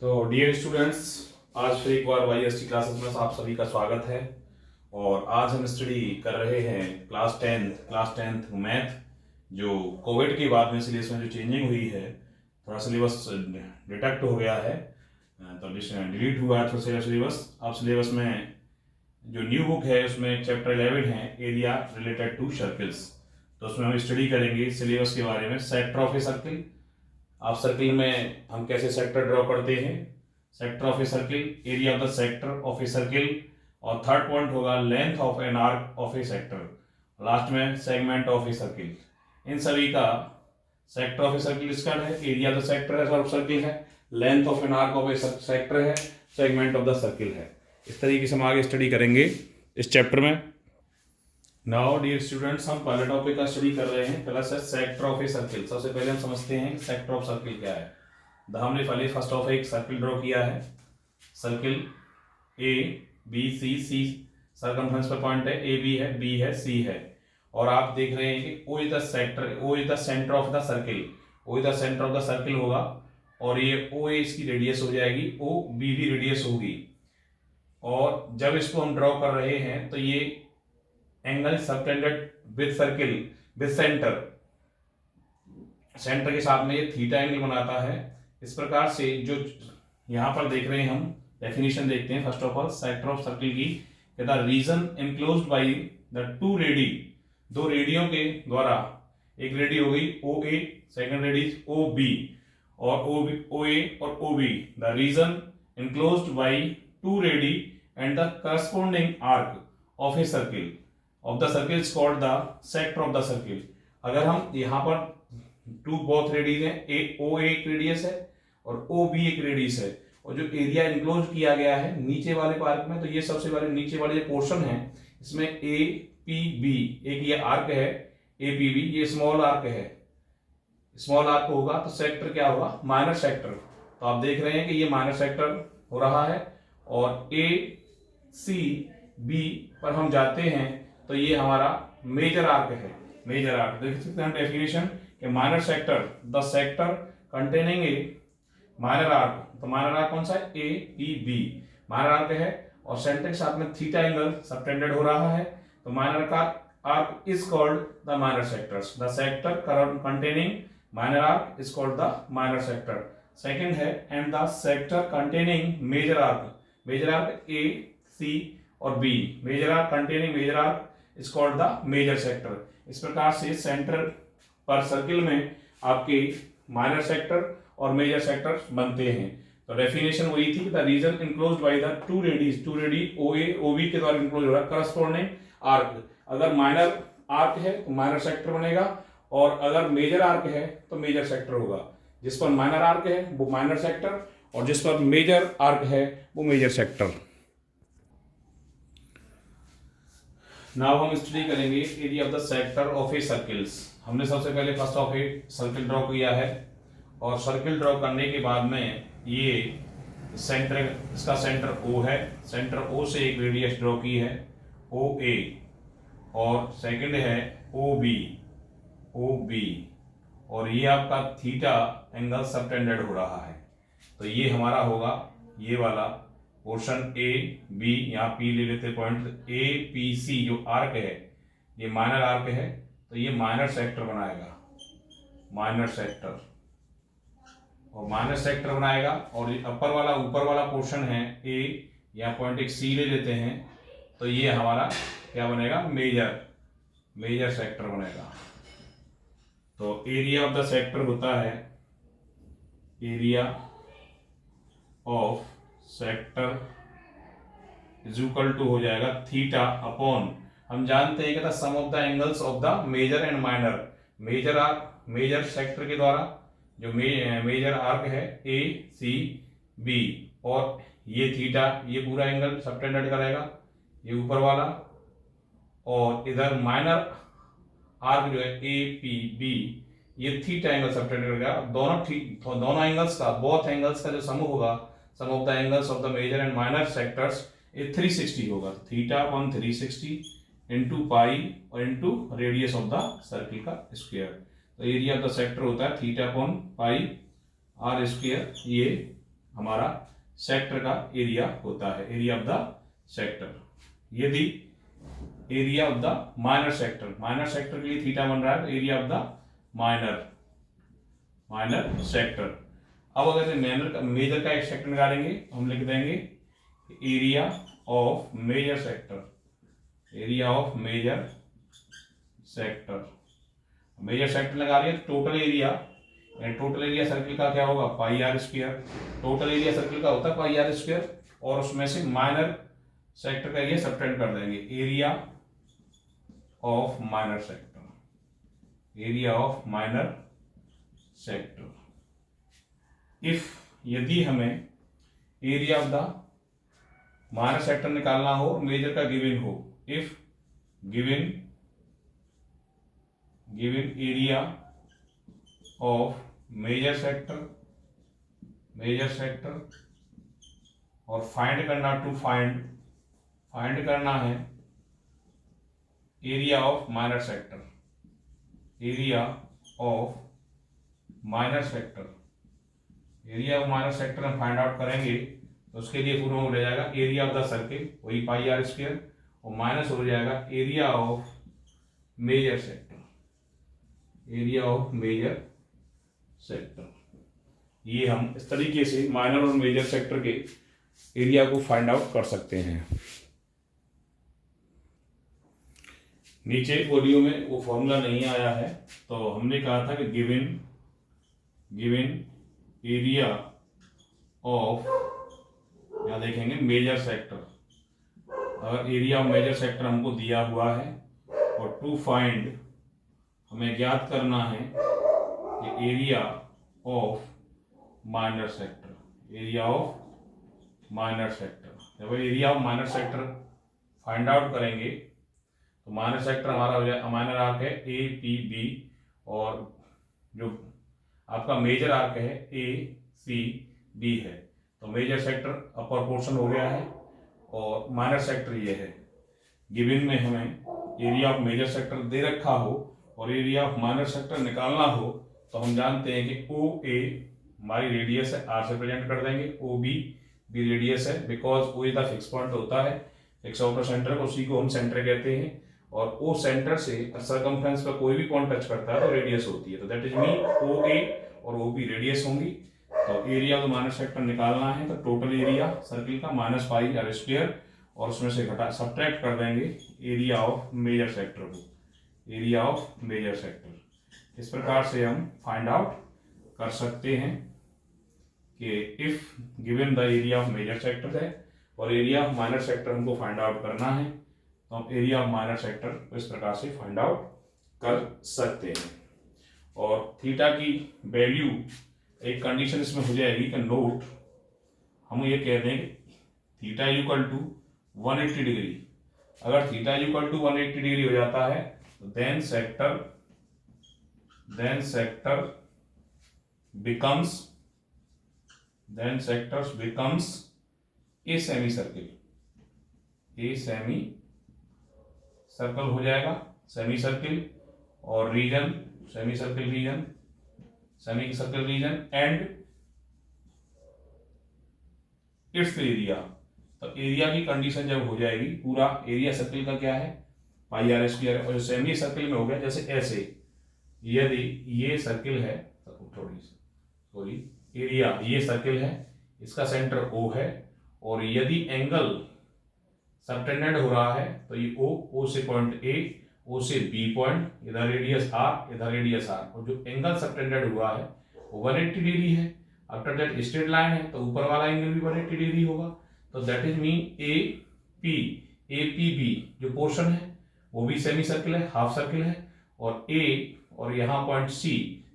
तो dear students, आज फिर एक बार YST क्लासेस में आप सभी का स्वागत है। और आज हम स्टडी कर रहे हैं क्लास टेंथ मैथ। जो कोविड के बाद में सिलेबस में जो चेंजिंग हुई है, थोड़ा सिलेबस डिटेक्ट हो गया है, तो डिलीट हुआ है थोड़ा सिलेबस। अब सिलेबस में जो न्यू बुक है उसमें चैप्टर 11 है एरिया रिलेटेड टू सर्कल्स। तो उसमें हम स्टडी करेंगे सिलेबस के बारे में, सेक्टर ऑफ ए सर्किल। आप सर्किल में हम कैसे सेक्टर ड्रॉ करते हैं, sector of a circle, area of the sector of a circle, और थर्ड पॉइंट होगा length of an arc of a sector, last में सेगमेंट ऑफ ए सर्किल। इन सभी का सेक्टर ऑफ ए सर्किल इसका है, area of the sector of circle है, length of an arc of a sector है, segment of the circle है। इस तरीके से हम आगे स्टडी करेंगे इस चैप्टर में। नाउ डियर स्टूडेंट्स, हम पहले टॉपिक का स्टडी कर रहे हैं, पहला है सेक्टर ऑफ ए सर्किल। सबसे पहले हम समझते हैं सेक्टर ऑफ सर्किल क्या है। हमने पहले फर्स्ट ऑफ एक सर्किल ड्रॉ किया है, circle A B C circumference पे पॉइंट है, ए बी है, बी है, सी है, और आप देख रहे हैं कि O is the sector, O is the centre of the circle, O is the centre of the circle होगा, और ये ओ ए इसकी रेडियस हो जाएगी, ओ बी भी रेडियस होगी। और जब इसको हम ड्रॉ कर रहे हैं तो ये angle subtended with circle with centre, centre के साथ में ये थीटा एंगल बनाता है। इस प्रकार से जो यहां पर देख रहे हैं हम डेफिनेशन देखते हैं। First of all sector of circle की, the region enclosed by the two radii, दो रेडियो के द्वारा, एक रेडी हो गई O A, second radii O B, और ओ ए और O B, the region enclosed by two radii and the corresponding arc of a circle of the circle is called the sector of the circle। अगर हम यहाँ पर to both radius है, ओ एक radius है और O B एक radius है, और जो एरिया इनक्लोज किया गया है नीचे वाले पार्क में, तो ये सबसे पहले नीचे वाले जो पोर्शन है इसमें ए पी बी, एक ये आर्क है ए पी बी, ये स्मॉल आर्क है, स्मॉल आर्क होगा तो सेक्टर क्या होगा, माइनर सेक्टर। तो आप देख रहे हैं कि ये माइनर सेक्टर हो रहा है, और ए सी बी पर हम जाते हैं तो ये हमारा मेजर आर्क है। मेजर आर्क देख सकते हैं डेफिनेशन कि minor sector, the sector containing a minor arc. तो माइनर आर्क कौन सा है, A P B minor arc है, और सेंटर के साथ में थीटा एंगल सबटेंडेड हो रहा है, तो माइनर का arc is called the minor sectors. The sector containing minor arc is called the minor sector. Second है and the sector containing major arc, major arc A C और B, major arc containing major arc is called the major sector. इस प्रकार से centre पर circle में आपके minor sector और major sector बनते हैं। तो डेफिनेशन वही थी कि the region enclosed by the two ready O A O B के द्वारा इनक्लोज हो रहा है करस्पॉन्डिंग आर्क। अगर माइनर आर्क है तो माइनर सेक्टर बनेगा, और अगर मेजर आर्क है तो मेजर सेक्टर होगा। जिस पर माइनर आर्क है वो माइनर सेक्टर, और जिस पर मेजर आर्क है वो मेजर सेक्टर। नाउ हम स्टडी करेंगे area of the sector of A circles. हमने सबसे पहले first of a circle draw किया है, और सर्किल ड्रॉ करने के बाद में ये सेंटर, इसका सेंटर O है, सेंटर O से एक रेडियस ड्रॉ की है ओ ए, और सेकंड है ओ बी, और ये आपका थीटा एंगल सबटेंडेड हो रहा है। तो ये हमारा होगा ये वाला पोर्शन ए बी, यहाँ पी ले लेते पॉइंट, ए पी सी जो आर्क है ये माइनर आर्क है, तो ये माइनर सेक्टर बनाएगा, माइनर सेक्टर, और माइनर सेक्टर बनाएगा। और ऊपर वाला पोर्शन है ए, यहाँ पॉइंट एक सी ले लेते हैं, तो ये हमारा क्या बनेगा, मेजर सेक्टर बनेगा। तो एरिया ऑफ द सेक्टर होता है, area of sector is equal to हो जाएगा थीटा अपॉन, हम जानते हैं कि the sum of the angles of the major and minor. Major arc, major sector के द्वारा जो मेजर आर्क है ए सी बी, और ये थीटा, ये पूरा एंगल सबटेंडेड करेगा ये ऊपर वाला, और इधर माइनर आर्क जो है ए पी बी, ये थीटा एंगल सबटेंडेड करेगा। दोनों एंगल्स का, बोथ एंगल्स का जो सम होगा, sum of the angles of the major and minor sectors, ये 360 होगा। थीटा अपॉन 360 इंटू पाई और into radius of the circle का स्क्वायर। तो एरिया ऑफ द सेक्टर होता है theta upon pi are square, ये हमारा सेक्टर का एरिया होता है, एरिया ऑफ द सेक्टर। यदि area of the minor sector के लिए थीटा बन रहा है तो area of the minor sector. अब अगर मेजर का एक सेक्टर निकालेंगे तो हम लिख देंगे area of major sector, area of major sector. Major sector लगा रही है total area, total area circle का क्या होगा pi are square. Total area circle का होता है पाई आर स्क्वायर, और उसमें से माइनर सेक्टर का एरिया सब्ट्रैक्ट कर देंगे, area of minor sector, area of minor sector. If यदि हमें area of the minor sector निकालना हो, मेजर का गिवन हो, if given area of major sector और फाइंड करना है area of minor sector, area of minor sector हम फाइंड आउट करेंगे तो उसके लिए पूरा हो जाएगा एरिया ऑफ द सर्किल, वही पाई आर स्क्वायर, और माइनस हो जाएगा area of major sector, area of major sector. ये हम इस तरीके से माइनर और मेजर सेक्टर के एरिया को फाइंड आउट कर सकते हैं। नीचे वीडियो में वो फॉर्मूला नहीं आया है, तो हमने कहा था कि गिवन एरिया ऑफ, यहाँ देखेंगे मेजर सेक्टर, अगर एरिया ऑफ मेजर सेक्टर हमको दिया हुआ है और टू फाइंड हमें ज्ञात करना है कि area of minor sector, area of minor sector. जब area of minor sector find out करेंगे तो माइनर सेक्टर हमारा हो जाए, माइनर आर्क है ए पी बी, और जो आपका मेजर आर्क है ए सी बी है। तो मेजर सेक्टर अपर पोर्शन हो गया है और माइनर सेक्टर ये है। गिवन में हमें एरिया ऑफ मेजर सेक्टर दे रखा हो और एरिया ऑफ माइनर सेक्टर निकालना हो तो हम जानते हैं कि ओ ए हमारी रेडियस है, आर से प्रेजेंट कर देंगे, ओ बी भी रेडियस है, because O is the fix point होता है, फिक्स आउटर सेंटर, उसी को हम सेंटर कहते हैं, और ओ सेंटर से सरकमफ्रेंस पर कोई भी पॉइंट टच करता है तो रेडियस होती है, तो that is mean oh A और ओ बी रेडियस होंगी। तो एरिया ऑफ माइनर सेक्टर निकालना है तो टोटल एरिया सर्किल का माइनस पाई आर स्क्वायर, और उसमें से घटा सब्ट्रैक्ट कर देंगे एरिया ऑफ मेजर सेक्टर को, एरिया ऑफ मेजर सेक्टर। इस प्रकार से हम फाइंड आउट कर सकते हैं कि if given the area of major sector है और एरिया ऑफ माइनर सेक्टर हमको फाइंड आउट करना है तो हम एरिया ऑफ माइनर सेक्टर को इस प्रकार से फाइंड आउट कर सकते हैं। और थीटा की वैल्यू एक कंडीशन इसमें हो जाएगी कि नोट हम ये कह दें कि थीटा इक्वल टू 180 डिग्री। अगर थीटा इक्वल टू 180 डिग्री हो जाता है तो then sector becomes a semi circle, a semi circle हो जाएगा, सेमी सर्किल और region, semi circle region and its area. तो एरिया की कंडीशन जब हो जाएगी, पूरा एरिया सर्किल का क्या है पाई आर स्क्वायर, और सेमी सर्किल में हो गया जैसे ऐसे, यदि ये सर्किल है एरिया ये सर्किल है, इसका सेंटर O है, और यदि एंगल सबटेंडेड हो रहा है तो ये O से पॉइंट A, O से B पॉइंट, इधर रेडियस R, और जो एंगल सबटेंडेड हुआ है वो 180 डिग्री है। आफ्टर दैट स्ट्रेट लाइन है तो ऊपर वाला एंगल भी 180 डिग्री होगा। तो दैट इज मीन APB जो पोर्शन है वो भी सेमी सर्किल है, हाफ सर्किल है, और A और यहाँ पॉइंट C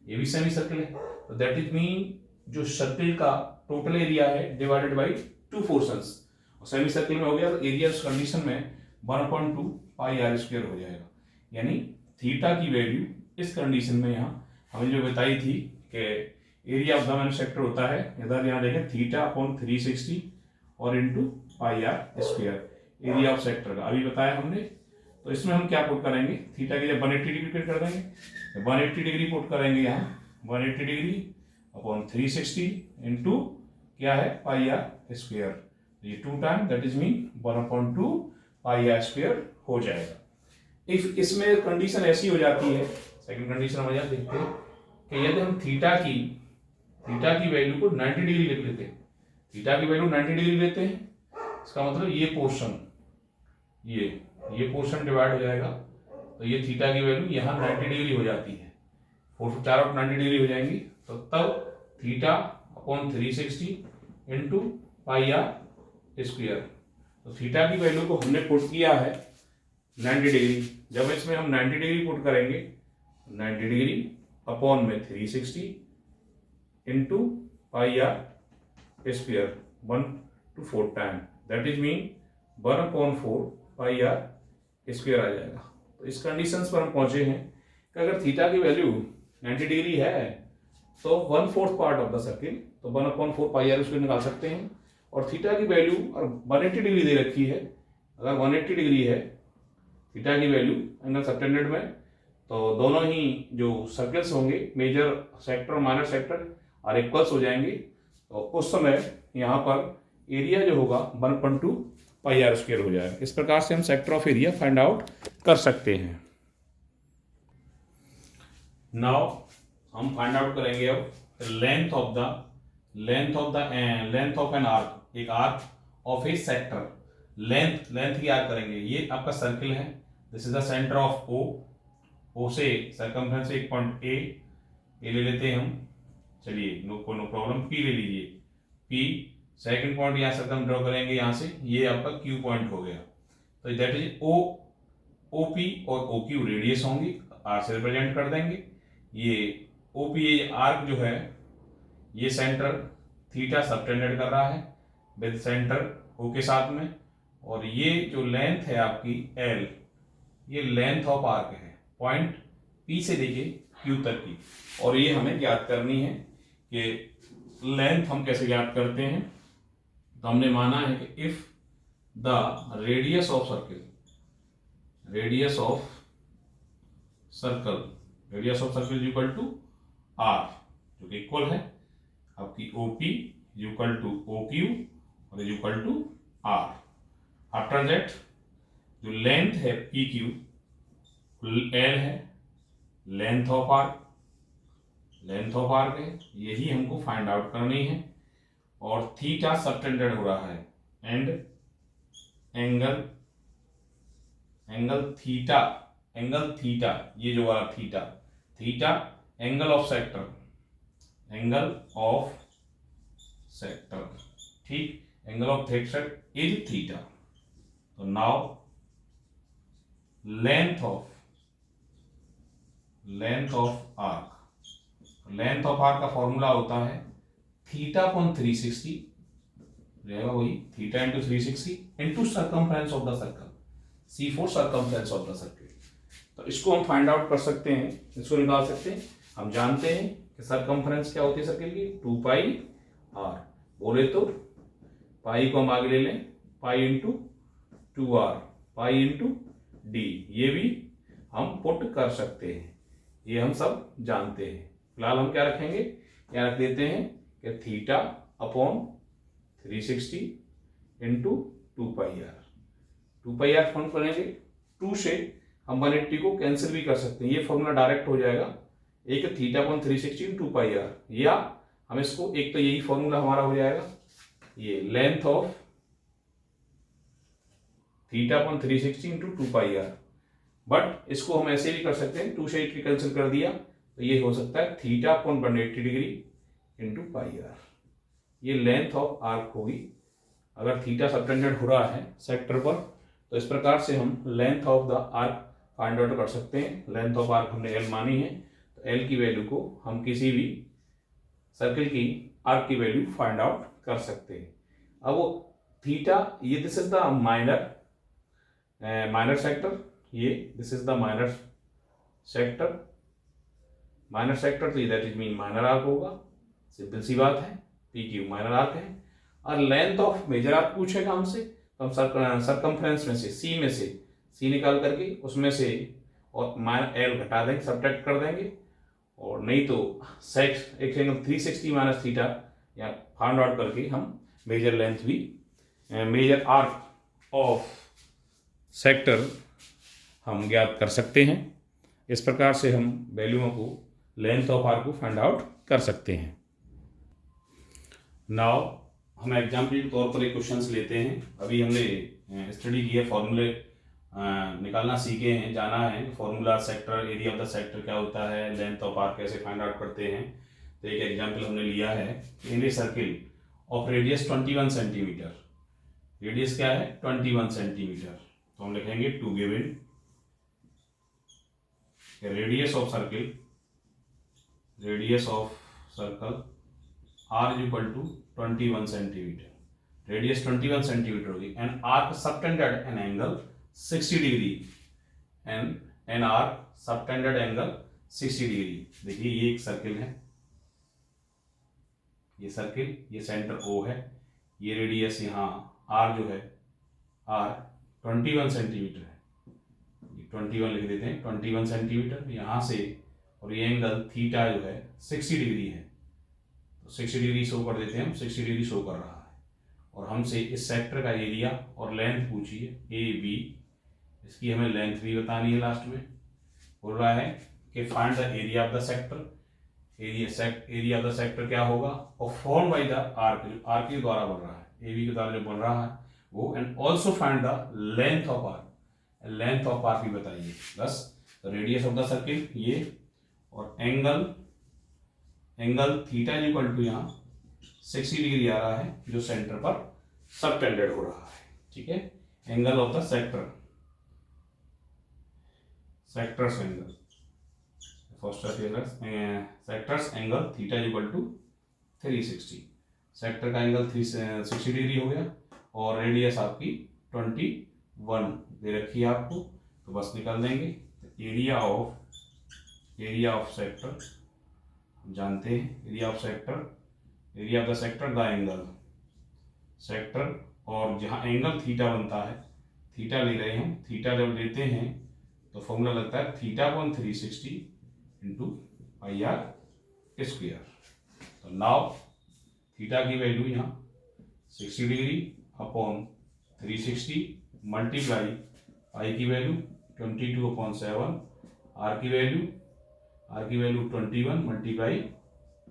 ये भी सेमी सर्किल है। तो दैट इज मीन जो सर्किल का टोटल एरिया है डिवाइडेड बाई 2 पोर्शंस, और सेमी सर्किल में हो गया तो एरिया उस कंडीशन में 1/2 पाई आर स्क्वायर हो जाएगा। यानी थीटा की वैल्यू इस कंडीशन में यहाँ हमने जो बताई थी कि area of the minor sector होता है, इधर यहाँ देखें थीटा अपॉन 360 और into pi are square, area of sector का अभी बताया हमने। तो इसमें हम क्या पुट करेंगे, थीटा की जब 180 डिग्री पुट कर देंगे, 180 डिग्री पुट करेंगे यहाँ, 180 डिग्री अपॉन 360 इंटू क्या है, पाई आर स्क्वायर। ये 2 time that is mean 1/2 pi are square हो जाएगा। इफ इसमें कंडीशन ऐसी हो जाती है, सेकंड कंडीशन हम यहाँ देखते हैं कि यदि हम थीटा की वैल्यू को 90 डिग्री लिख लेते हैं, थीटा की वैल्यू 90 डिग्री लेते हैं, इसका मतलब ये पोर्शन ये पोर्शन डिवाइड हो जाएगा, तो ये थीटा की वैल्यू यहाँ 90 डिग्री हो जाती है, 4 चार आउट 90 डिग्री हो जाएंगी, तो तब theta upon 360 into pi are square. तो थीटा की वैल्यू को हमने पुट किया है 90 डिग्री। जब इसमें हम 90 डिग्री पुट करेंगे, 90 डिग्री अपॉन में 360 into pi are square 1 to 4 time that is mean 1/4 pi are square आ जाएगा। तो इस कंडीशंस पर हम पहुंचे हैं कि अगर थीटा की वैल्यू 90 डिग्री है तो 1/4 पार्ट ऑफ द सर्किल, तो 1/4 पाई आर स्क्वायर निकाल सकते हैं। और थीटा की वैल्यू और 180 डिग्री दे रखी है, अगर 180 डिग्री है थीटा की वैल्यू एंगल सबटेंडेड में, तो दोनों ही जो सर्कल्स होंगे मेजर सेक्टर और माइनर सेक्टर और इक्वल्स हो जाएंगे। तो उस समय यहाँ पर एरिया जो होगा 1/2 पाई आर स्क्वायर हो जाएगा। इस प्रकार से हम sector of area find out कर सकते हैं। नाउ हम फाइंड आउट करेंगे अब लेंथ ऑफ एन आर्क, एक arc of a sector. Length की आर्क करेंगे, ये आपका सर्किल है, this is the centre of O से सर्कमफ्रेंस एक पॉइंट ए ले लेते हैं हम, चलिए नो प्रॉब्लम, पी ले लीजिए, पी सेकंड पॉइंट यहाँ सर्कम ड्रॉ करेंगे, यहाँ से ये आपका क्यू पॉइंट हो गया। तो दैट इज ओ पी और ओ क्यू रेडियस होंगी, आर से रिप्रेजेंट कर देंगे। ये ओ पी आर्क जो है ये सेंटर थीटा सबटेंडेड कर रहा है विद सेंटर ओ के साथ में, और ये जो लेंथ है आपकी एल, ये लेंथ ऑफ आर्क है पॉइंट पी से लेके क्यू तक की। और ये हमें ज्ञात करनी है कि लेंथ हम कैसे ज्ञात करते हैं। तो हमने माना है कि if the radius of circle is equal to r, जो कि इक्वल है आपकी OP is equal to OQ और is equal to R। After that जो लेंथ है PQ, L है लेंथ ऑफ आर्क है, यही हमको फाइंड आउट करनी है। और थीटा सबटेंडेड हो रहा है एंड एंगल थीटा ये जो वाला थीटा एंगल ऑफ सेक्टर, ठीक, angle of sector is theta. तो नाउ लेंथ ऑफ आर्क का फॉर्मूला होता है थीटा अपॉन 360 रहेगा, वही theta into 360 into circumference of the circle, C for circumference of the circle. तो इसको हम फाइंड आउट कर सकते हैं, इसको निकाल सकते हैं। हम जानते हैं कि सर्कमफ्रेंस क्या होती है सर्कल की, 2 पाई आर, बोले तो पाई को हम आगे ले लें, pi into 2r, pi into D, ये भी हम पुट कर सकते हैं, ये हम सब जानते हैं। फिलहाल हम क्या रखेंगे, यहाँ रख देते हैं कि theta upon 360 into 2 pi r found करेंगे। 2 से हम 180 को कैंसिल भी कर सकते हैं, ये फॉर्मूला डायरेक्ट हो जाएगा, एक theta upon 360 into 2 pi r, या हम इसको एक तो यही फॉर्मूला हमारा हो जाएगा, ये length of theta upon 360 into 2 pi r. But इसको हम ऐसे भी कर सकते हैं, 2 से 80 कैंसिल कर दिया तो ये हो सकता है theta upon 180 degree into pi r, ये लेंथ ऑफ आर्क होगी। अगर थीटा सबटेंडेड हो रहा है सेक्टर पर, तो इस प्रकार से हम length of the arc find out कर सकते हैं। लेंथ ऑफ आर्क हमने एल मानी है, तो एल की वैल्यू को हम किसी भी सर्किल की आर्क की वैल्यू फाइंड आउट कर सकते हैं। अब वो थीटा, ये this is the minor sector, ये this is the minor sector, तो that is mean minor arc होगा, सिंपल सी बात है, पी क्यू माइनर आर्क है। और लेंथ ऑफ मेजर आर्क पूछेगा हमसे, तो हम सर्कमफ्रेंस में से सी निकाल करके उसमें से और माइनस एल घटा देंगे, सब्ट्रैक्ट कर देंगे, और नहीं तो सेक्स एक एंगल 360 माइनस थीटा या फाइंड आउट करके हम मेजर लेंथ भी, मेजर आर्क ऑफ सेक्टर हम ज्ञात कर सकते हैं। इस प्रकार से हम वैल्यूओं को, लेंथ ऑफ आर्क को फाइंड आउट कर सकते हैं। नाउ हम एग्जाम्पल के तौर पर एक क्वेश्चंस लेते हैं। अभी हमने स्टडी की है, फॉर्मूले निकालना सीखे हैं, जाना है formula, sector, area of the sector क्या होता है, लेंथ ऑफ आर्क कैसे फाइंड आउट करते हैं। तो एक एग्जाम्पल हमने लिया है, in a circle of radius 21 centimetre. Radius क्या है? 21 सेंटीमीटर। तो हम लिखेंगे to given radius of circle, radius of circle R is equal to 21 centimetre. Radius 21 centimetre होगी। An arc subtended an angle 60 degree, an arc subtended angle 60 degree. देखिए ये एक circle है, ये सर्किल, ये सेंटर O है, ये रेडियस यहाँ R जो है, R 21 सेंटीमीटर है, 21 लिख देते हैं, 21 सेंटीमीटर यहाँ से, और ये एंगल थीटा जो है 60 डिग्री है, तो 60 डिग्री शो कर देते हैं हम, 60 डिग्री शो कर रहा है। और हमसे इस सेक्टर का एरिया और लेंथ पूछिए, ए बी, इसकी हमें लेंथ भी बतानी है। लास्ट में बोल रहा है कि find the area of the sector. Area of the sector क्या होगा? और फॉर्म बाय द आर्क, जो आर्क के द्वारा बन रहा है, ए बी के द्वारा जो बन रहा है वो, and also find the length of arc, length of arc भी बताइए। बस रेडियस ऑफ द सर्किल ये, और angle theta is equal to यहाँ 60 डिग्री आ रहा है, जो सेंटर पर सबटेंडेड हो रहा है। ठीक है, angle of the sector, sectors angle, sectors angle theta is equal to 360। Sector का एंगल 360 डिग्री हो गया, और रेडियस आपकी 21 दे रखी है आपको, तो बस निकाल देंगे। एरिया ऑफ सेक्टर हम जानते हैं, area of the sector the angle sector, और जहाँ एंगल थीटा बनता है, थीटा ले रहे हैं हम, थीटा जब लेते हैं तो फॉर्मूला लगता है theta upon 360 into pi are square. तो नाउ थीटा की वैल्यू यहाँ 60 डिग्री अपॉन 360 मल्टीप्लाई पाई की वैल्यू 22/7, आर की वैल्यू 21 मल्टीप्लाई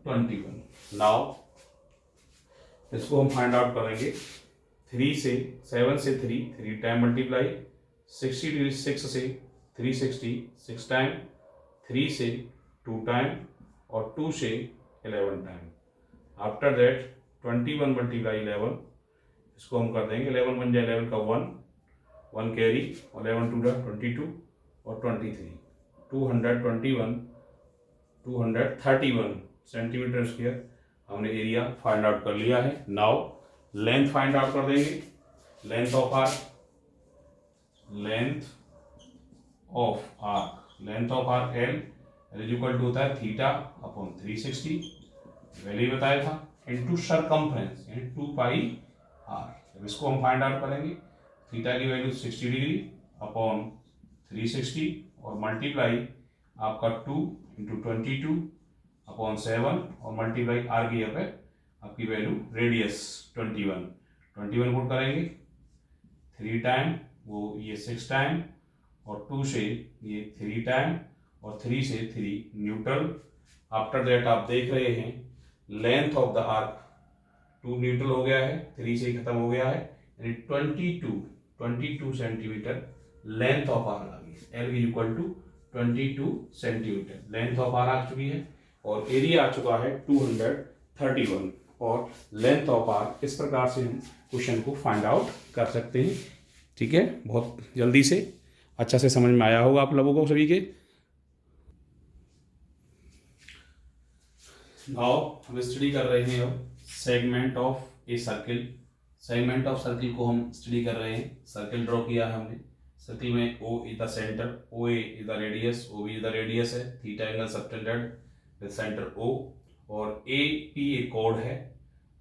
21। नाउ इसको हम फाइंड आउट करेंगे। 7 से 3 टाइम मल्टीप्लाई, 60 डिग्री 6 से 360 6 टाइम, 3 से 2 टाइम, और 2 से 11 टाइम। आफ्टर दैट 21 मल्टीप्लाई 11, इसको हम कर देंगे, 11 बन जाए 11 का 1 कैरी, और 11 टू 22 और 23, 231 सेंटीमीटर स्क्वायर हमने एरिया फाइंड आउट कर लिया है। नाउ लेंथ फाइंड आउट कर देंगे। Length of arc L is equal to होता है थीटा अपॉन 360, वैल्यू बताया था, इनटू सरकमफ्रेंस यानी 2 पाई आर। जब इसको हम फाइंड आउट करेंगे, थीटा की वैल्यू 60 डिग्री अपॉन 360, और मल्टीप्लाई आपका 2 इंटू 22 अपॉन 7, और मल्टीप्लाई आर की यहाँ पे आपकी वैल्यू रेडियस 21 पुट करेंगे, 3 टाइम, वो ये 6 टाइम, और 2 से ये 3 टाइम, और 3 से 3 न्यूट्रल। आफ्टर दैट आप देख रहे हैं length of the arc 2 neutral हो गया है, 3 से खत्म हो गया है, यानी 22 सेंटीमीटर लेंथ ऑफ आर्क आ गई। L is equal to 22 centimetre length of arc आ चुकी है, और एरिया आ चुका है 231, और लेंथ ऑफ आर्क। इस प्रकार से हम क्वेश्चन को फाइंड आउट कर सकते हैं। ठीक है, बहुत जल्दी से अच्छा से समझ में आया होगा आप लोगों को सभी के। नाउ हम स्टडी कर रहे हैं अब segment of a circle. Segment of circle को हम स्टडी कर रहे हैं। सर्किल ड्रॉ किया है हमने, सर्किल में O is the centre, OA is the radius, OB is the radius है, theta angle subtended with centre O, और AP एक कोड है,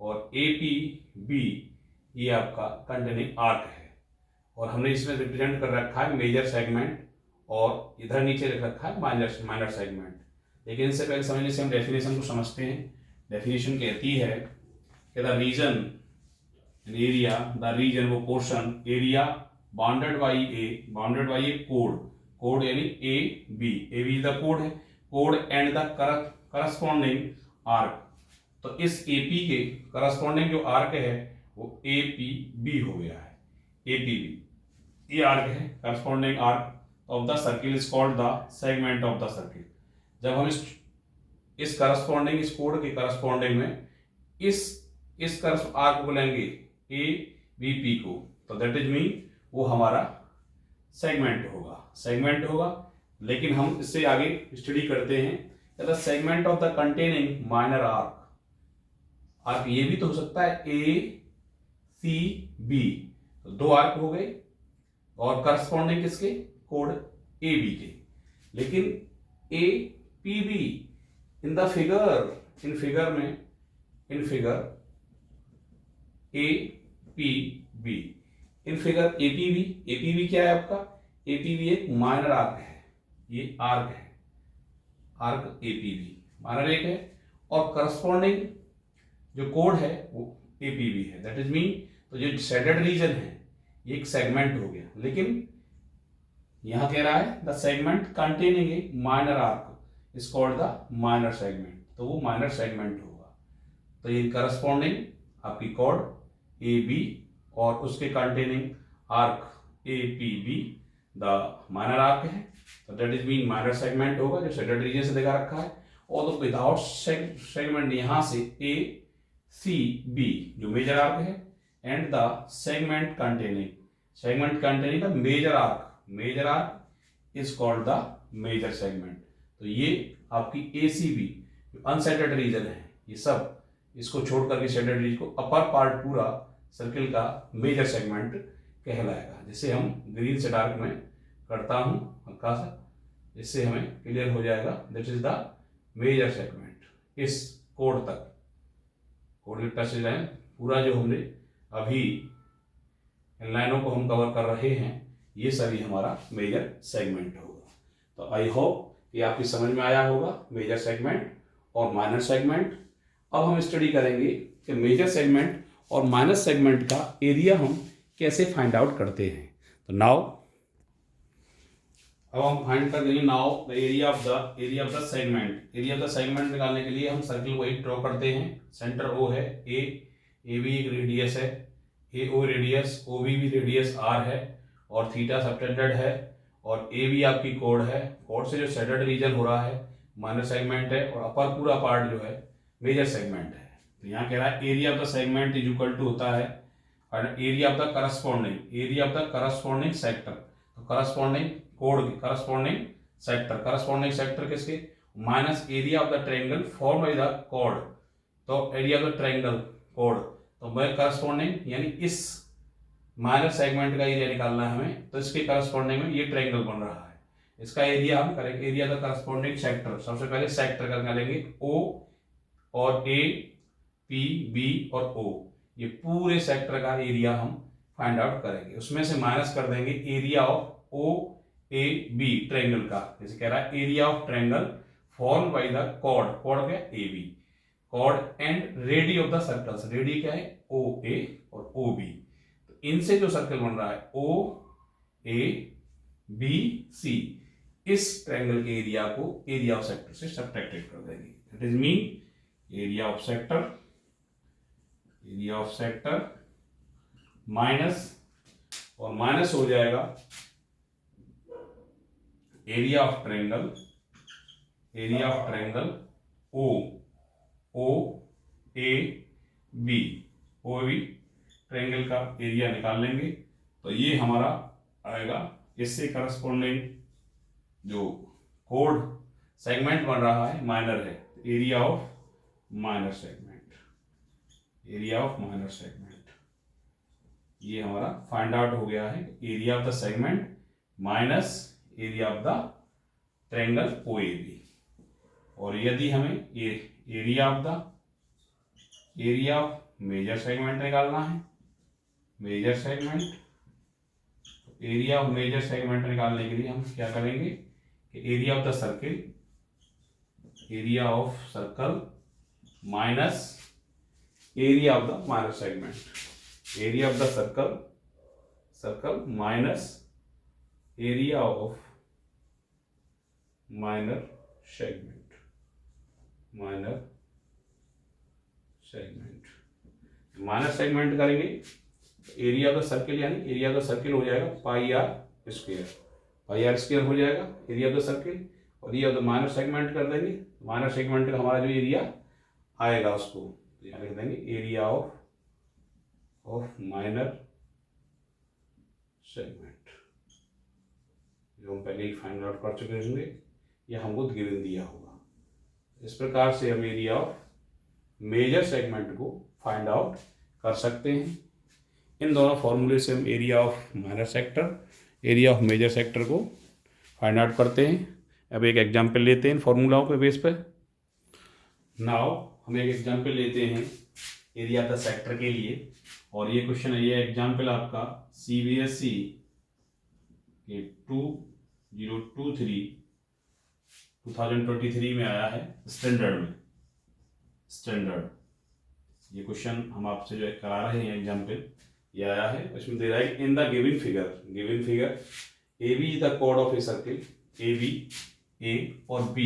और APB ये आपका कंटेनिंग आर्क है, और हमने इसमें रिप्रेजेंट कर रखा है मेजर सेगमेंट, और इधर नीचे लिख रखा है माइनर सेगमेंट। लेकिन इससे पहले समझने से हम डेफिनेशन को समझते हैं। डेफिनेशन कहती है कि the region in area, the region वो portion area bounded by a कोड यानी ए बी इज द कोड है, कोड एंड द करस्पॉन्डिंग आर्क। तो इस एपी के करस्पॉन्डिंग जो आर्क है वो ए पी बी हो गया है, ए पी बी ये आर्क है, corresponding arc of the circle is called the segment of the circle. जब हम इस करस्पॉन्डिंग, इस कोड के करस्पॉन्डिंग में इस आर्क को लेंगे ए बी पी को, तो दैट इज मीन वो हमारा सेगमेंट होगा। लेकिन हम इससे आगे स्टडी करते हैं the segment of the containing minor arc ये भी तो हो सकता है ए सी बी, तो दो आर्क हो गए और करस्पॉन्डिंग किसके, कोड ए बी के। लेकिन A P B in the figure, in figure A P B, in figure APB क्या है आपका, एपीबी एक माइनर आर्क है, ये आर्क है, आर्क एपीबी माइनर एक है, और करस्पॉन्डिंग जो कोड है वो एपीबी है, दैट इज मीन तो जो शेडेड रीजन है ये एक सेगमेंट हो गया। लेकिन यहां कह रहा है the segment containing a minor arc is called the minor segment, तो वो माइनर सेगमेंट होगा। तो ये करस्पॉन्डिंग आपकी कोड ए बी और उसके containing arc A P be the minor arc है, तो that is mean minor segment होगा जो शेडेड रीजन से दिखा रखा है। और तो विदाउट सेगमेंट यहां से ए सी बी जो मेजर आर्क है and the segment containing the major arc is called the major segment. तो ये आपकी ए सी बी जो अनसेटेड रीजन है, ये सब इसको छोड़ करके शेडेड रीजन को अपर पार्ट पूरा सर्किल का मेजर सेगमेंट कहलाएगा। जिसे हम ग्रीन से डार्क में करता हूं हल्का सा, इससे हमें क्लियर हो जाएगा, that is the major segment. इस कोड तक, कोड के टच लाइन पूरा जो हमने अभी इन लाइनों को हम कवर कर रहे हैं, ये सभी हमारा मेजर सेगमेंट होगा। तो आई होप कि आपकी समझ में आया होगा मेजर सेगमेंट और माइनर सेगमेंट। अब हम स्टडी करेंगे कि मेजर सेगमेंट और माइनर सेगमेंट का एरिया हम कैसे फाइंड आउट करते हैं। तो नाउ अब हम फाइंड कर देंगे now the area of the segment निकालने के लिए हम सर्किल को एक ड्रॉ करते हैं। सेंटर ओ है, ए बी एक रेडियस है, ए ओ रेडियस, ओ बी भी रेडियस आर है, और थीटा सबटेंडेड है, और ए बी आपकी कोड है। कोड से जो शेडेड रीजन हो रहा है माइनर सेगमेंट है, और अपर पूरा पार्ट जो है मेजर सेगमेंट है। तो यहाँ कह रहा है area of the segment is equal to होता है और area of the corresponding sector. तो करस्पॉन्डिंग कोड के करस्पॉन्डिंग सेक्टर किसके, minus area of the triangle form by the कोड। तो एरिया ऑफ द ट्रायंगल कोड, तो मैं करस्पॉन्डिंग यानी इस माइनर सेगमेंट का एरिया निकालना है हमें, तो इसके करस्पॉन्डिंग में ये ट्रायंगल बन रहा है, इसका एरिया हम करेंगे area of the corresponding sector. सबसे पहले सेक्टर का निकालेंगे, ओ और ए पी बी और ओ, ये पूरे सेक्टर का एरिया हम फाइंड आउट करेंगे। उसमें से माइनस कर देंगे area of O A B triangle का, जैसे कह रहा है area of triangle form by the कोड क्या ए बी, कोड and radii of the circles, radii क्या है ओ ए और ओ बी। तो इनसे जो सर्कल बन रहा है ओ ए बी सी, इस ट्रायंगल के एरिया को एरिया ऑफ सेक्टर से सब्ट्रैक्टेड कर देंगे। It is mean area of sector minus, और माइनस हो जाएगा area of triangle O A B triangle का एरिया निकाल लेंगे। तो ये हमारा आएगा, इससे करस्पॉन्डिंग जो कोड सेगमेंट बन रहा है माइनर है, एरिया ऑफ माइनर सेगमेंट, ये हमारा फाइंड आउट हो गया है। Area of the segment minus area of the triangle O A B. और यदि हमें एरिया ऑफ मेजर सेगमेंट निकालना है, एरिया ऑफ मेजर सेगमेंट निकालने के लिए हम क्या करेंगे कि area of circle minus area of the minor segment, area of the circle minus area of minor segment, minor segment करेंगे एरिया ऑफ द सर्किल, यानी एरिया ऑफ द सर्किल हो जाएगा पाई आर स्क्वायर हो जाएगा एरिया ऑफ द सर्किल, और area of the minor segment कर देंगे, minor segment का हमारा जो एरिया आएगा उसको यहाँ लिख देंगे एरिया ऑफ माइनर सेगमेंट, जो हम पहले ही फाइंड आउट कर चुके होंगे या हमको गिवन दिया होगा। इस प्रकार से हम एरिया ऑफ मेजर सेगमेंट को फाइंड आउट कर सकते हैं। इन दोनों फॉर्मूले से हम area of minor sector, area of major sector को फाइंड आउट करते हैं। अब एक एग्जांपल लेते हैं इन फॉर्मूलाओं के बेस पर। नाउ हम एक एग्जांपल लेते हैं एरिया ऑफ द सेक्टर के लिए, और ये क्वेश्चन है, ये एग्जांपल आपका CBSE के 2023 में आया है स्टैंडर्ड में। ये क्वेश्चन हम आपसे जो करा रहे हैं एग्जाम्पल, ये आया है, इसमें दे रहा है in the given figure AB is the chord of a circle, AB A और B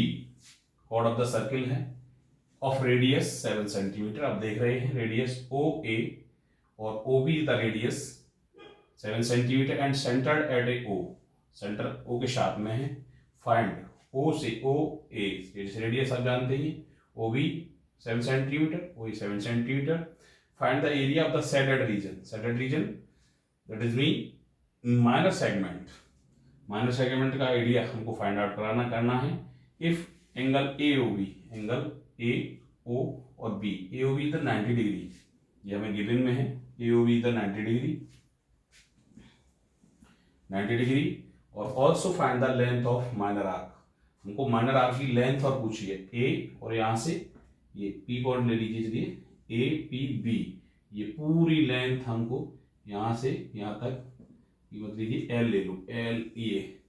chord of the circle है, ऑफ रेडियस 7 सेंटीमीटर। आप देख रहे हैं रेडियस OA और OB is the radius 7 centimetre and centred at a O, centre O के साथ में है। फाइंड O से OA, रेडियस आप जानते हैं, OB 7 centimetre, OA 7 centimetre. Find the area of the shaded region that is mean minor segment का area हमको फाइंड आउट करना है। इफ एंगल AO और B, AOB is the 90 degree, ये हमें गिवन में है, AOB इज द 90 डिग्री, और also find the length of minor arc, हमको माइनर आर्क की लेंथ और पूछिए A, और यहाँ से ये P कॉर्ड ले लीजिए, चलिए APB, ये पूरी लेंथ हमको यहाँ से यहाँ तक, ये मत लीजिए L ले लो, ये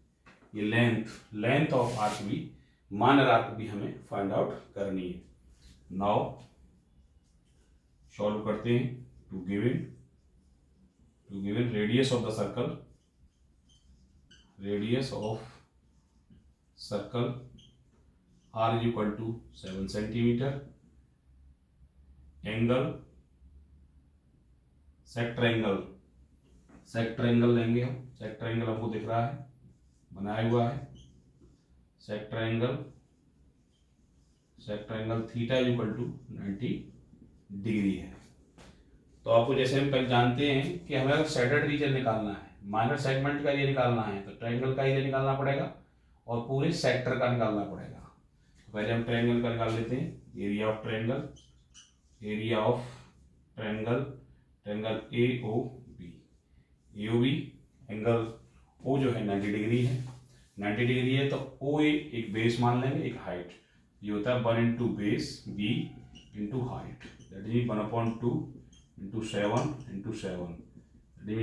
लेंथ ऑफ आर्क भी, माइनर आर्क भी हमें फाइंड आउट करनी है। नाउ सॉल्व करते हैं। To given radius of the circle R is equal to 7 centimetre, angle sector angle लेंगे हम, सेक्टर एंगल हमको दिख रहा है, बनाया हुआ है, sector angle theta is equal to 90 degree है। तो आपको जैसे हम पहले जानते हैं कि हमें अगर शेडेड रीजन निकालना है, माइनर सेगमेंट का ये निकालना है, तो ट्रायंगल का ये निकालना पड़ेगा और पूरे सेक्टर का निकालना पड़ेगा। तो पहले हम ट्रायंगल का निकाल लेते हैं, area of triangle AOB, angle O जो है 90 डिग्री है, तो OA एक बेस मान लेंगे, एक हाइट, ये होता है 1 into base, B into height, that is 1/2 into 7 into 7, that is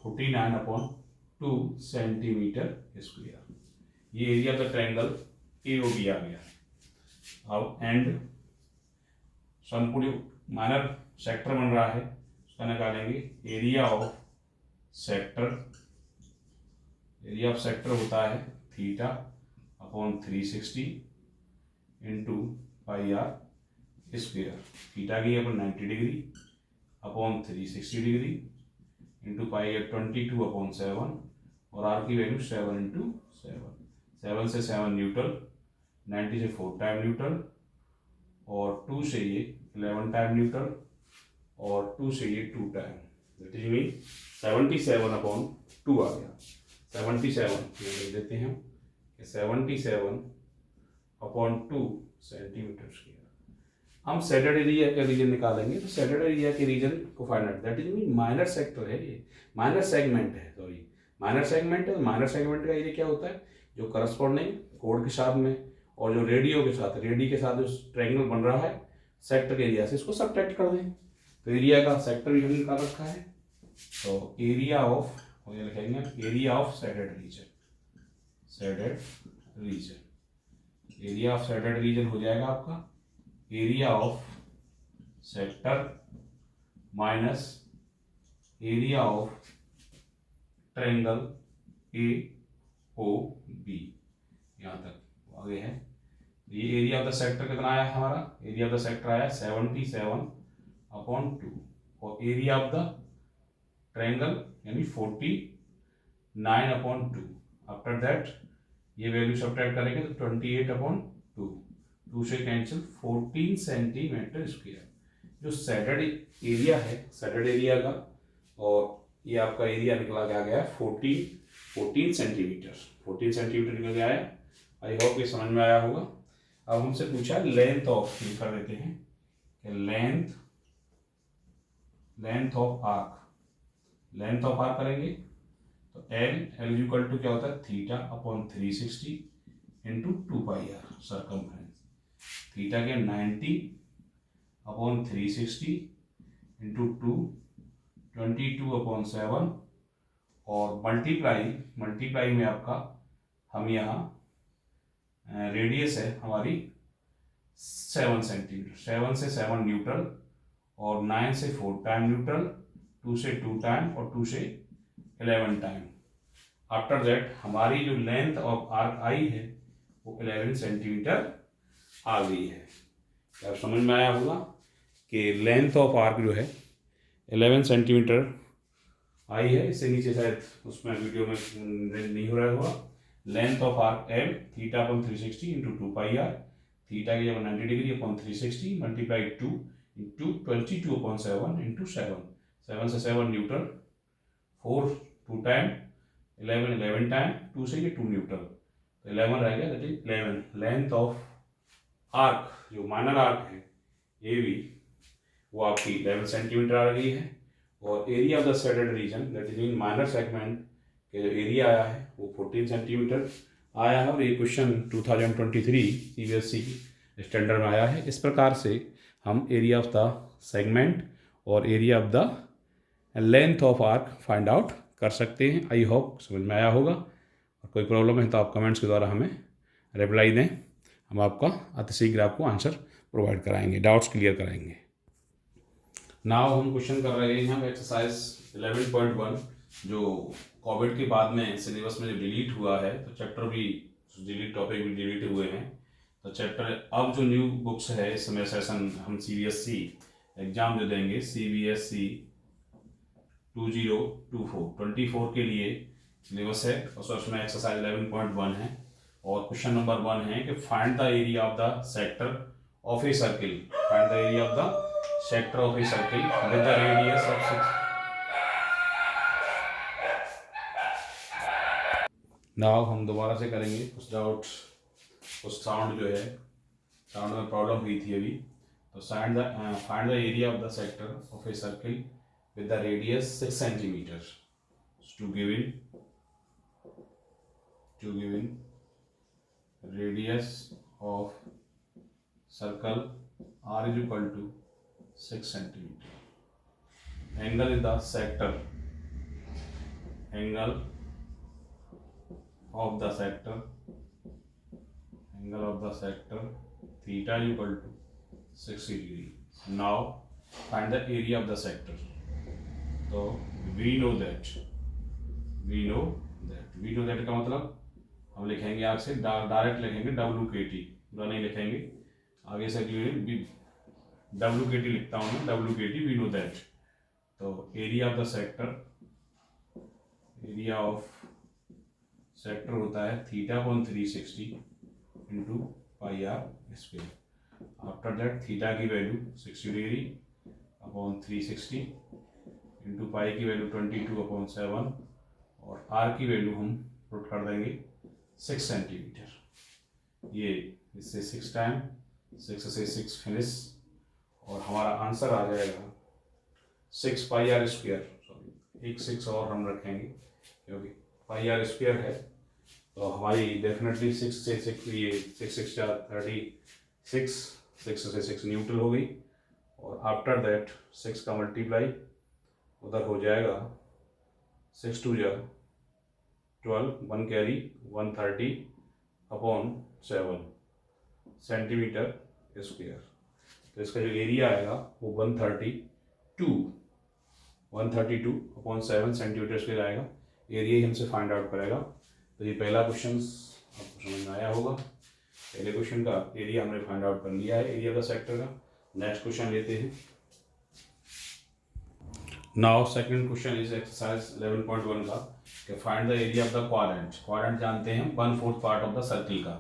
49/2 centimetre square. ये area of the triangle AOB आ गया। अब एंड संपूर्ण माइनर सेक्टर बन रहा है, उसका निकालेंगे एरिया ऑफ सेक्टर होता है theta upon 360 into pi are square, theta की upon 90 degree upon 360 degree into pi r 22/7, और आर की वैल्यू 7 इंटू 7 से 7 न्यूट्रल, 90 से 4 टाइम न्यूट्रल, और 2 से ये 11 टाइम न्यूट्रल, और 2 से ये 2 टाइम, दैट इज मीन 77/2 आ गया। 77 लिख देते हैं कि 77/2 सेंटीमीटर स्क्वायर। हम शेडेड एरिया का रीजन निकालेंगे, तो शेडेड एरिया के रीजन को find out, that is mean minor sector है, ये माइनर सेगमेंट है, माइनर सेगमेंट का एरिया क्या होता है, जो करस्पॉन्डिंग कोड के साथ में और जो रेडी के साथ जो ट्रायंगल बन रहा है सेक्टर के एरिया से, इसको सबट्रैक्ट कर दें, तो एरिया का सेक्टर भी हमने निकाल रखा है। तो एरिया ऑफ शेडेड रीजन हो जाएगा आपका area of sector minus area of triangle A O B, यहाँ तक आगे है। ये एरिया ऑफ द सेक्टर कितना आया हमारा, एरिया ऑफ द सेक्टर आया 77/2 और एरिया ऑफ द ट्रायंगल यानी 49/2। आफ्टर दैट ये वैल्यू सब्ट्रैक्ट करेंगे तो 28/2, 2 से कैंसिल 14 सेंटीमीटर स्क्वायर। जो सैडर्ड एरिया है, सैडर्ड एरिया का, और ये आपका एरिया निकला गया है 14 सेंटीमीटर, 14 सेंटीमीटर निकल गया है। आई होप ये समझ में आया होगा। अब हमसे पूछा लेंथ ऑफ, कर देते हैं कि length of arc, length of arc करेंगे तो एल इक्वल टू क्या होता है, θ/360 इंटू 2πr सर्कमफ्रेंस। थीटा के 90/360 इंटू 2 22/7 और मल्टीप्लाई में आपका हम यहाँ रेडियस है हमारी 7 सेंटीमीटर, 7 से 7 न्यूट्रल और 9 से 4 टाइम न्यूट्रल, 2 से 2 टाइम और 2 से 11 टाइम। आफ्टर दैट हमारी जो लेंथ ऑफ आर्क आई है वो 11 सेंटीमीटर आ गई है। अब समझ में आया होगा कि लेंथ ऑफ आर्क जो है 11 सेंटीमीटर आई है। इससे नीचे शायद उसमें वीडियो में नहीं हो रहा होगा। Length of arc L θ/360 into 2πr, theta की जगह 90 degree upon 360 multiply 2 into 22/7 into 7, 7 से 7 न्यूट्रल, 4 2 टाइम, 11 टाइम, 2 से ये 2 न्यूट्रल, तो 11 रह गया, that is 11। Length of arc जो माइनर आर्क है ये भी वो आपकी 11 सेंटीमीटर आ रही है। और area of the shaded region that is in minor segment के जो एरिया आया है वो 14 सेंटीमीटर आया है। और ये क्वेश्चन 2023 CBSE की स्टैंडर्ड में आया है। इस प्रकार से हम एरिया ऑफ द सेगमेंट और area of the length of arc find out कर सकते हैं। आई होप समझ में आया होगा। और कोई प्रॉब्लम है तो आप कमेंट्स के द्वारा हमें रिप्लाई दें, हम आपका अतिशीघ्र आपको आंसर प्रोवाइड कराएंगे, डाउट्स क्लियर कराएंगे। नाउ हम क्वेश्चन कर रहे हैं एक्सरसाइज 11.1 जो कोविड के बाद में सिलेबस में जो डिलीट हुआ है, तो चैप्टर भी डिलीट, टॉपिक भी डिलीट हुए हैं। तो चैप्टर अब जो न्यू बुक्स है इस समय सेशन हम CBSE एग्जाम जो देंगे, CBSE 2024 के लिए सिलेबस है। उसमें एक्सरसाइज 11.1 है और क्वेश्चन नंबर 1 है कि find the area of the sector of a circle, find the area of the sector of a circle with the radius of 6। Now हम दोबारा से करेंगे कुछ डाउट, कुछ साउंड जो है, साउंड में प्रॉब्लम हुई थी अभी। तो find the area of the sector of a circle with the radius 6 centimetre to given radius of circle r is equal to 6 centimeter. Angle is the sector, angle of the sector theta is equal to 60 degree. Now find the area of the sector. So we know that का मतलब हम लिखेंगे आगे से direct लिखेंगे WKT, पूरा नहीं लिखेंगे, आगे से WKT लिखता हूँ मैं, WKT वी नो दैट। तो area of the sector, area of sector होता है θ/360 into πr square. After that theta की value 60 degree upon 360 into pi की वैल्यू 22/7 और आर की वैल्यू हम पुट कर देंगे 6 सेंटीमीटर। ये इससे 6 टाइम, 6 से 6 फिनिश और हमारा आंसर आ जाएगा 6πr स्क्वायर। सॉरी, एक 6 और हम रखेंगे क्योंकि πr स्क्वायर है, तो हमारी डेफिनेटली 6 से 6 ये 6 4 36, 6 से 6 न्यूट्रल हो गई। और आफ्टर दैट 6 का मल्टीप्लाई उधर हो जाएगा 6 2 जा 12, 1 कैरी 130/7 सेंटीमीटर स्क्वायर। तो इसका जो एरिया आएगा वो 132/7 सेंटीमीटर स्क्वायर आएगा। एरिया ही हमसे फाइंड आउट करेगा। तो ये पहला क्वेश्चन आपको समझ में आया होगा। पहले क्वेश्चन का एरिया हमने फाइंड आउट कर लिया है, एरिया ऑफ द सेक्टर का। नेक्स्ट क्वेश्चन लेते हैं। Now second question is exercise 11.1 का कि find the area of the quadrant. Quadrant जानते हैं 1/4 पार्ट ऑफ द सर्किल का।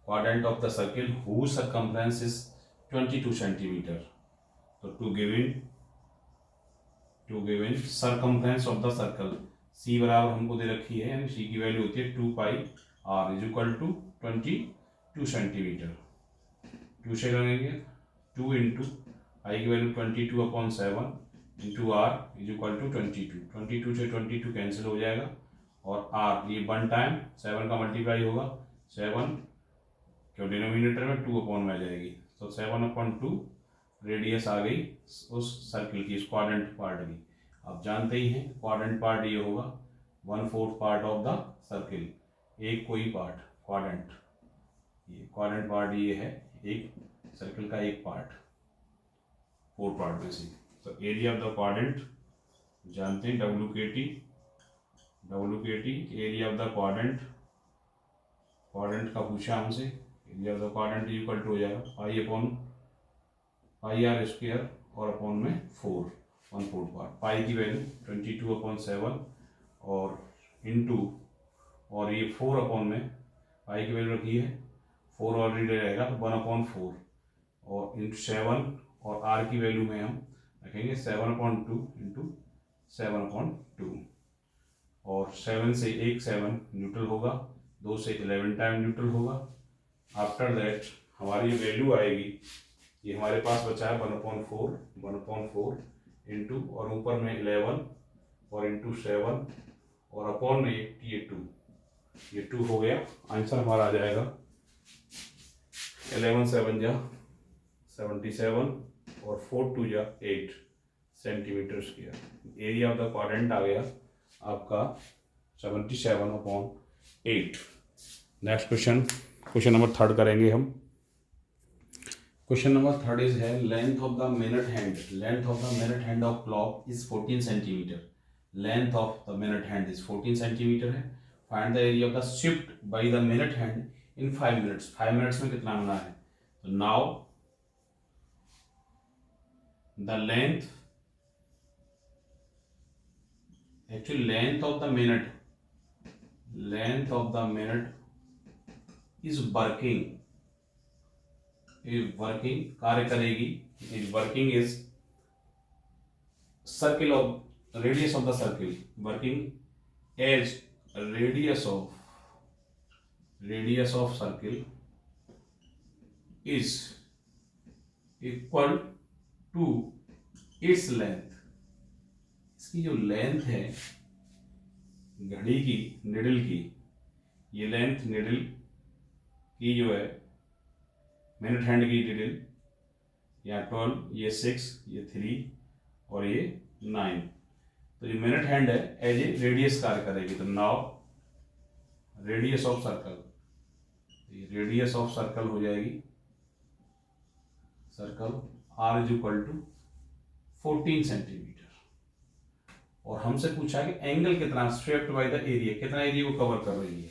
Quadrant of the circle whose circumference is 22 centimetre. तो to given circumference of the circle, C बराबर हमको दे रखी है, यानी सी की वैल्यू होती है 2πr is equal to 22 centimetre. 2 से करेंगे 2 इंटू आई की value 22/7 into r is equal to 22 से 22 कैंसिल हो जाएगा और आर ये 1 टाइम 7 का मल्टीप्लाई होगा, 7 क्यों डिनोमिनेटर में 2 में आ जाएगी, तो 7/2 रेडियस आ गई उस सर्किल की, क्वाड्रेंट पार्ट की। आप जानते ही हैं क्वाड्रेंट पार्ट ये होगा 1/4 पार्ट ऑफ द सर्किल, एक कोई पार्ट क्वाड्रेंट, ये क्वाड्रेंट पार्ट ये है एक सर्किल का एक पार्ट 4 पार्ट में से। तो एरिया ऑफ द क्वाड्रेंट जानते हैं WKT area of the quadrant का पूछा हमसे। Area of the quadrant equal to हो जाएगा πr² और अपॉन में 4 1/4 पार्ट। पाई की वैल्यू 22/7 और इंटू और ये 4 में पाई की वैल्यू रखी है 4 ऑलरेडी रहेगा तो 1/4 और इंटू 7 और आर की वैल्यू में हम रखेंगे 7/2 इंटू 7/2 और 7 से 7 न्यूट्रल होगा, 2 से 11 टाइम न्यूट्रल होगा। आफ्टर दैट हमारी ये वैल्यू आएगी, ये हमारे पास बचा है 1/4 इंटू और ऊपर में 11 और इंटू 7 और अपॉन में ये 2 हो गया। आंसर हमारा आ जाएगा 11 7 जा 77 और 4 2 जा 8 centimetre square. Area of the quadrant आ गया आपका 77/8। नेक्स्ट क्वेश्चन नंबर 3 करेंगे हम। क्वेश्चन नंबर 3 इज है length of the minute hand of clock is 14 centimetre. Length of the minute hand is 14 centimetre है। Find the area of the shift by the minute hand in 5 minutes. 5 minutes में कितना होना है? तो now the length of the minute is working कार्य करेगी। Is working is circle of radius of the circle working as radius of circle is equal to its length. इसकी जो length है घड़ी की निडल की, ये लेंथ निडल की जो है मिनट हैंड की निडल, या 12, ये 6, ये 3 और ये 9। तो ये मिनट हैंड है एज ए रेडियस कार्य करेगी। तो now radius of circle, radius of circle हो जाएगी circle R is equal to 14 centimetre. और हमसे पूछा कि एंगल कितना स्वेप्ट बाय द एरिया, कितना एरिया को कवर कर रही है।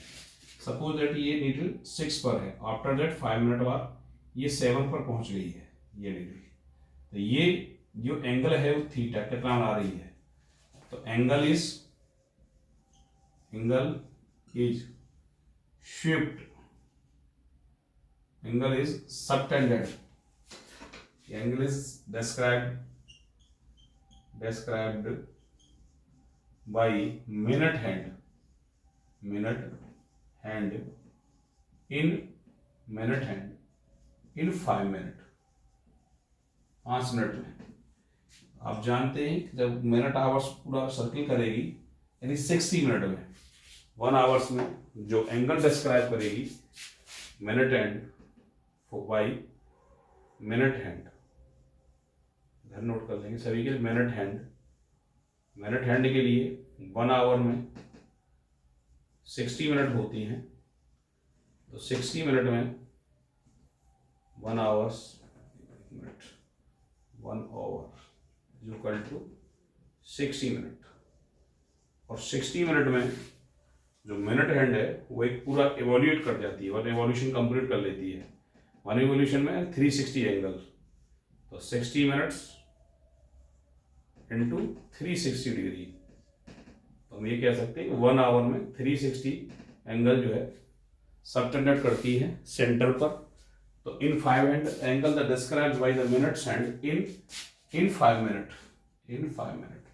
सपोज दैट ये नीडल 6 पर है, आफ्टर दैट 5 मिनट बाद ये 7 पर पहुंच गई है ये नीडल। तो ये जो एंगल है वो थीटा कितना बना रही है? तो angle is shift, angle is subtended, angle is described by minute hand in 5 minute, 5 minute में। आप जानते हैं जब मिनट आवर्स पूरा सर्किल करेगी यानी 60 मिनट में, 1 आवर्स में जो एंगल डिस्क्राइब करेगी minute hand by minute hand, इधर नोट कर लेंगे सभी के लिए। मिनट हैंड के लिए 1 आवर में 60 मिनट होती हैं, तो 60 मिनट में 1 hours minute 1 hour is equal to 60 minute. और 60 मिनट में जो मिनट हैंड है वो एक पूरा एवोल्यूट कर जाती है, वन एवोल्यूशन कंप्लीट कर लेती है। वन एवोल्यूशन में 360 एंगल, तो 60 मिनट्स इंटू 360 डिग्री, तो हम ये कह सकते हैं 1 आवर में 360 एंगल जो है सबटेंडेड करती है सेंटर पर। तो इन 5 angle the described by the minutes hand in 5 minute, in 5 minute.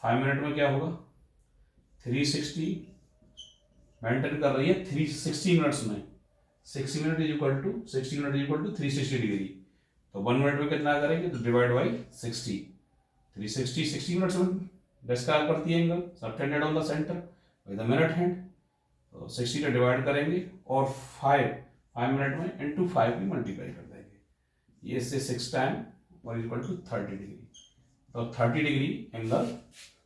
5 minute में क्या होगा, 360 मेंटेन कर रही है 360 मिनट्स में। 60 minute is equal to 60 minute is equal to 360 degree, तो 1 मिनट में कितना करेंगे, तो डिवाइड बाई 60। 360 60 मिनट्स में डिस्क्राइब करती है angle subtended on the centre by the minute hand, तो 60 से डिवाइड करेंगे और 5 मिनट में इंटू 5 भी मल्टीप्लाई कर देंगे। ये से 6 टाइम और इक्वल टू 30 डिग्री, तो 30 डिग्री एंगल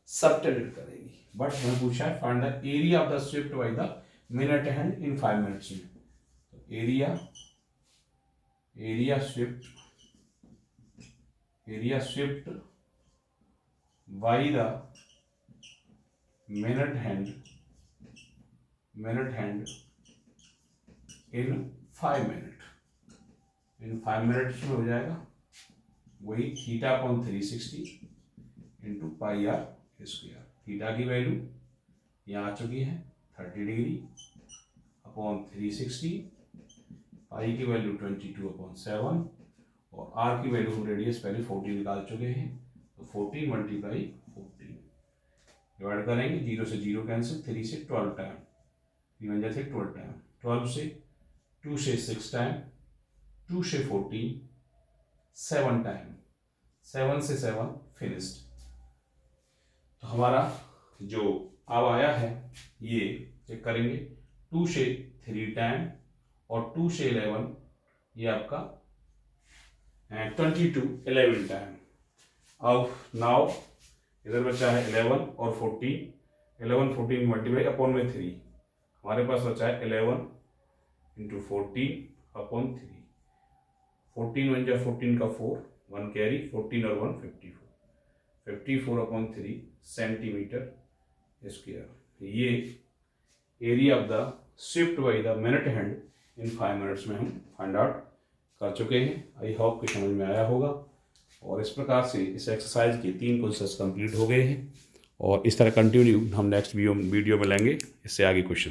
सबटेंडेड करेगी। बट हमें पूछा है find the area of the swept by the minute hand in 5 minutes में। तो area swept by the minute hand in 5 minute, in 5 minutes में हो जाएगा वही theta upon 360 into pi are square. Theta की वैल्यू यहाँ आ चुकी है 30 डिग्री अपॉन 360, पाई की वैल्यू 22/7 और आर की वैल्यू हम रेडियस पहले 14 निकाल चुके हैं, तो 14 मल्टीप्लाई 14 डिवाइड करेंगे, 0 से 0 कैंसिल, 3 से 12 टाइम, 3 से 12 टाइम, 12 से 2 से 6 टाइम, 2 से 14, 7 टाइम, 7 से 7 फिनिश्ड। तो हमारा जो अब आया है ये चेक करेंगे, 2 से 3 टाइम और 2 से 11, ये आपका 22 11 टाइम। अब नाउ इधर बचा है 11 और 14, 11 14 मल्टीप्लाई अपॉन में 3, हमारे पास बचा है 11 इंटू 14 अपॉन 3, 14 1 जा 14 का 4, 1 कैरी, 14 और 1 54 अपॉन 3 सेंटीमीटर स्क्वायर। ये area of the swept by the minute hand in 5 minutes में हम फाइंड आउट कर चुके हैं। आई होप कि समझ में आया होगा। और इस प्रकार से इस एक्सरसाइज के 3 क्वेश्चन कंप्लीट हो गए हैं और इस तरह कंटिन्यू हम नेक्स्ट वीडियो में लेंगे इससे आगे क्वेश्चन।